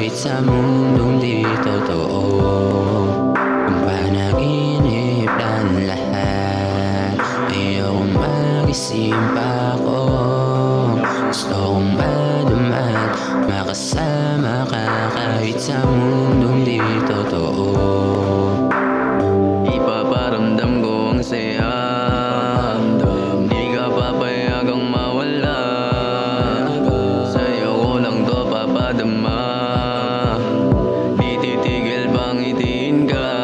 kahit sa mundong di totoo. Kung panaginip lang lahat, ayokong magising pa ako. Gusto kong maduman, makasama ka kahit sa mundong di totoo. Ipaparamdam ko ang saya, di ka papayagang mawala. Sa'yo ko lang to papadama, di titigil bang itiin ka.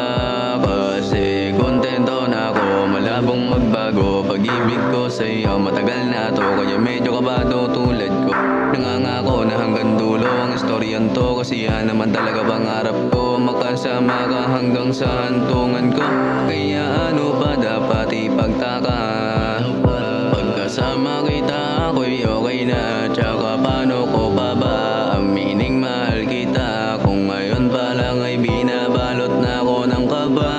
Kasi kontento na ako, malabong magbago. Pag-ibig ko sa'yo matagal na to, kaya medyo kabado tulad ko. Nangangako na hanggang dulo ang istoryan to, kasi yan naman talaga pangarap ko. Makasama ka hanggang sa hantungan ko, kaya ano pa dapat ipagtaka. Pagkasama kita ako'y okay na, tsaka paano ko pa ba amining mahal kita, kung ngayon pa lang ay binabalot na ako ng kaba.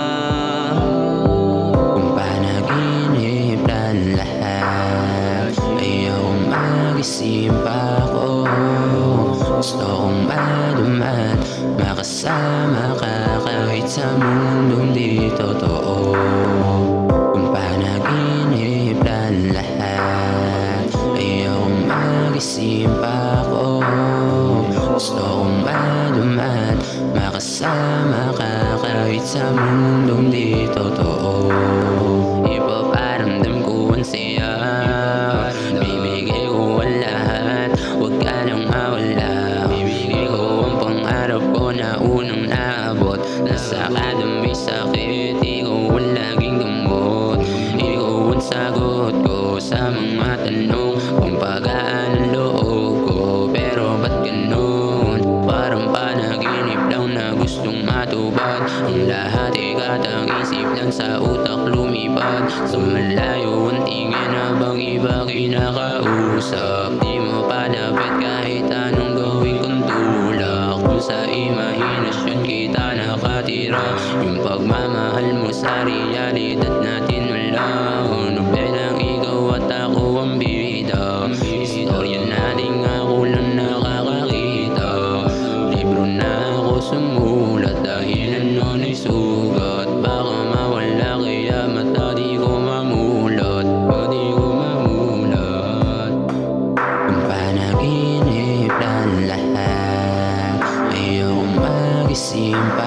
Kung panaginip lang lahat, ayokong magising pa ako. Gusto kong maduman, makasama ka kahit sa mundong di totoo. Kung panaginip lang lahat, ayokong magising pa ako. Gusto kong maduman, makasama ka kahit sa mundong di totoo. Ipaparamdam ko ang saya, bibigay ko ang lahat, huwag ka nang mawala. Bibigay ko ang pangarap ko na unang naabot. Nasa kadang may sakit, ikaw ang laging gamot. Ikaw ang sagot ko sa mga tanong, kung pagaan ang loob ko. Pero ba't ganun? Parang panaginip lang na gustong matupad. Ang lahat ay katang-isip lang sa utak lumipad. Sa malayo ang tingin habang iba kinakausap. Di mo palapit kahit anong gawin kong tulak. Kung sa imahinasyon kita nakatira, yung pagmamahal mo sa realidad natin wala. Nobelang ikaw at ako ang bida, istorya nating ako lang nakakakita. Libro na ako sumulat, dahil ano na'y sugat. Baka mawala kaya mata di ko mamulat, di ko mamulat. Kung panaginip lang lahat, ayokong magising pa